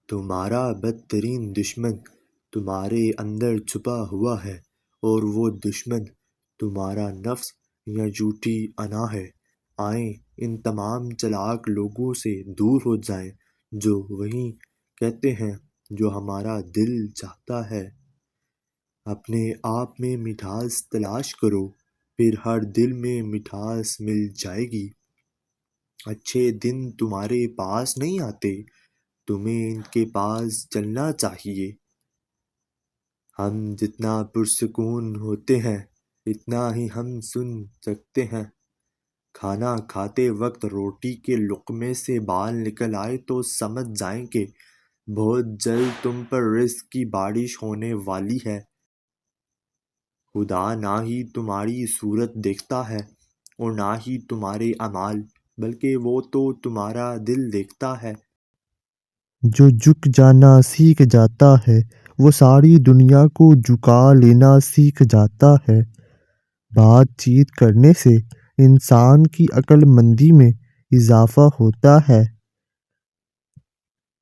تمہارا بدترین دشمن تمہارے اندر چھپا ہوا ہے، اور وہ دشمن تمہارا نفس یا جھوٹی انا ہے۔ آئیں ان تمام چالاک لوگوں سے دور ہو جائیں جو وہی کہتے ہیں جو ہمارا دل چاہتا ہے۔ اپنے آپ میں مٹھاس تلاش کرو، پھر ہر دل میں مٹھاس مل جائے گی۔ اچھے دن تمہارے پاس نہیں آتے، تمہیں ان کے پاس چلنا چاہیے۔ ہم جتنا پرسکون ہوتے ہیں اتنا ہی ہم سن سکتے ہیں۔ کھانا کھاتے وقت روٹی کے لقمے سے بال نکل آئے تو سمجھ جائیں کہ بہت جلد تم پر رزق کی بارش ہونے والی ہے۔ خدا نہ ہی تمہاری صورت دیکھتا ہے اور نہ ہی تمہارے اعمال، بلکہ وہ تو تمہارا دل دیکھتا ہے۔ جو جھک جانا سیکھ جاتا ہے وہ ساری دنیا کو جھکا لینا سیکھ جاتا ہے۔ بات چیت کرنے سے انسان کی عقل مندی میں اضافہ ہوتا ہے۔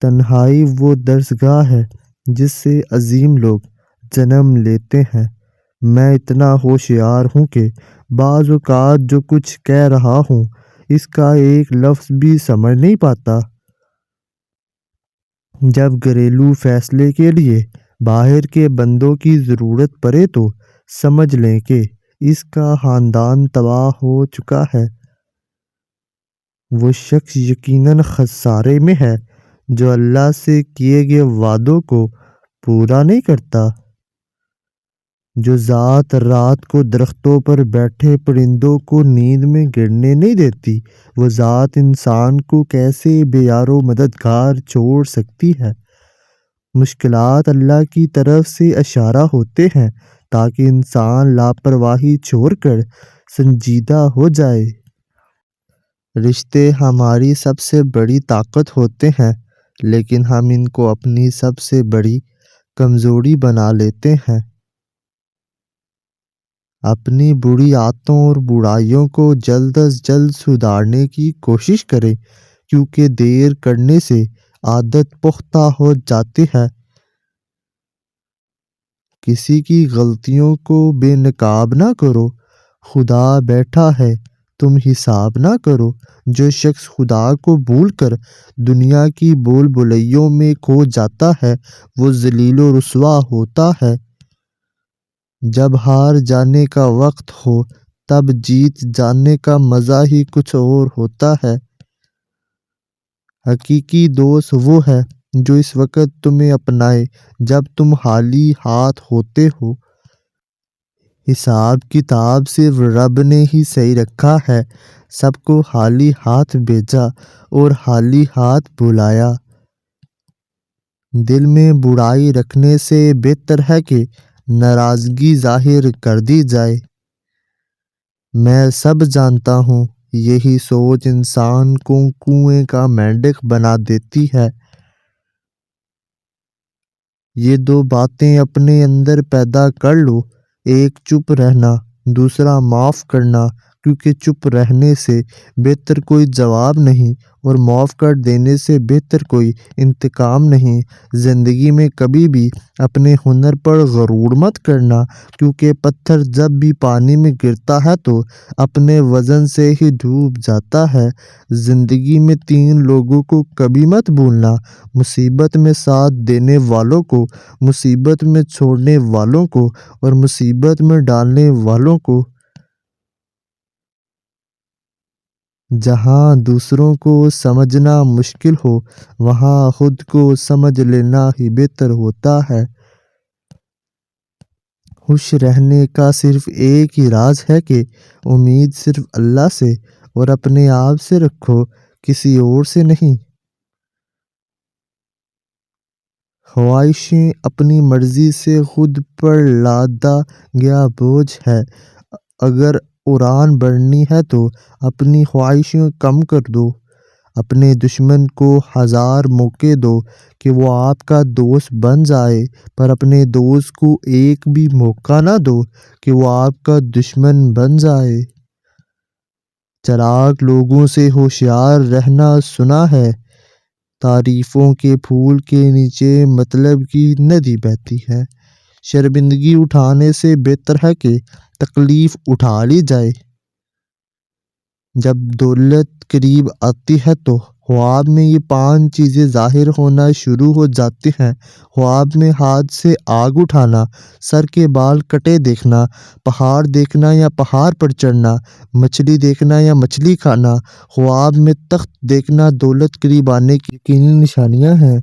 تنہائی وہ درسگاہ ہے جس سے عظیم لوگ جنم لیتے ہیں۔ میں اتنا ہوشیار ہوں کہ بعض اوقات جو کچھ کہہ رہا ہوں اس کا ایک لفظ بھی سمجھ نہیں پاتا۔ جب گھریلو فیصلے کے لیے باہر کے بندوں کی ضرورت پڑے تو سمجھ لیں کہ اس کا خاندان تباہ ہو چکا ہے۔ وہ شخص یقیناً خسارے میں ہے جو اللہ سے کیے گئے وعدوں کو پورا نہیں کرتا۔ جو ذات رات کو درختوں پر بیٹھے پرندوں کو نیند میں گرنے نہیں دیتی، وہ ذات انسان کو کیسے بے یار و مددگار چھوڑ سکتی ہے۔ مشکلات اللہ کی طرف سے اشارہ ہوتے ہیں تاکہ انسان لاپرواہی چھوڑ کر سنجیدہ ہو جائے۔ رشتے ہماری سب سے بڑی طاقت ہوتے ہیں، لیکن ہم ان کو اپنی سب سے بڑی کمزوری بنا لیتے ہیں۔ اپنی بری عادتوں اور برائیوں کو جلد از جلد سدھارنے کی کوشش کریں، کیونکہ دیر کرنے سے عادت پختہ ہو جاتی ہے۔ کسی کی غلطیوں کو بے نقاب نہ کرو، خدا بیٹھا ہے، تم حساب نہ کرو۔ جو شخص خدا کو بھول کر دنیا کی بول بولیوں میں کھو جاتا ہے وہ ذلیل و رسوا ہوتا ہے۔ جب ہار جانے کا وقت ہو تب جیت جانے کا مزہ ہی کچھ اور ہوتا ہے۔ حقیقی دوست وہ ہے جو اس وقت تمہیں اپنائے جب تم خالی ہاتھ ہوتے ہو۔ حساب کتاب صرف رب نے ہی صحیح رکھا ہے، سب کو خالی ہاتھ بھیجا اور خالی ہاتھ بلایا۔ دل میں برائی رکھنے سے بہتر ہے کہ ناراضگی ظاہر کر دی جائے۔ میں سب جانتا ہوں، یہی سوچ انسان کو کنویں کا مینڈک بنا دیتی ہے۔ یہ دو باتیں اپنے اندر پیدا کر لو، ایک چپ رہنا، دوسرا معاف کرنا، کیونکہ چپ رہنے سے بہتر کوئی جواب نہیں اور معاف کر دینے سے بہتر کوئی انتقام نہیں۔ زندگی میں کبھی بھی اپنے ہنر پر غرور مت کرنا، کیونکہ پتھر جب بھی پانی میں گرتا ہے تو اپنے وزن سے ہی ڈوب جاتا ہے۔ زندگی میں تین لوگوں کو کبھی مت بھولنا: مصیبت میں ساتھ دینے والوں کو، مصیبت میں چھوڑنے والوں کو، اور مصیبت میں ڈالنے والوں کو۔ جہاں دوسروں کو سمجھنا مشکل ہو وہاں خود کو سمجھ لینا ہی بہتر ہوتا ہے۔ خوش رہنے کا صرف ایک ہی راز ہے کہ امید صرف اللہ سے اور اپنے آپ سے رکھو، کسی اور سے نہیں۔ خواہشیں اپنی مرضی سے خود پر لادا گیا بوجھ ہے۔ اگر اڑان بھرنی ہے تو اپنی خواہشیں کم کر دو۔ اپنے دشمن کو 1000 موقع دو کہ وہ آپ کا دوست بن جائے، پر اپنے دوست کو ایک بھی موقع نہ دو کہ وہ آپ کا دشمن بن جائے۔ چالاک لوگوں سے ہوشیار رہنا سنا ہے، تعریفوں کے پھول کے نیچے مطلب کی ندی بہتی ہے۔ شرمندگی اٹھانے سے بہتر ہے کہ تکلیف اٹھا لی جائے۔ جب دولت قریب آتی ہے تو خواب میں یہ 5 چیزیں ظاہر ہونا شروع ہو جاتی ہیں۔ خواب میں ہاتھ سے آگ اٹھانا، سر کے بال کٹے دیکھنا، پہاڑ دیکھنا یا پہاڑ پر چڑھنا، مچھلی دیکھنا یا مچھلی کھانا۔ خواب میں تخت دیکھنا دولت قریب آنے کی یقینی نشانیاں ہیں۔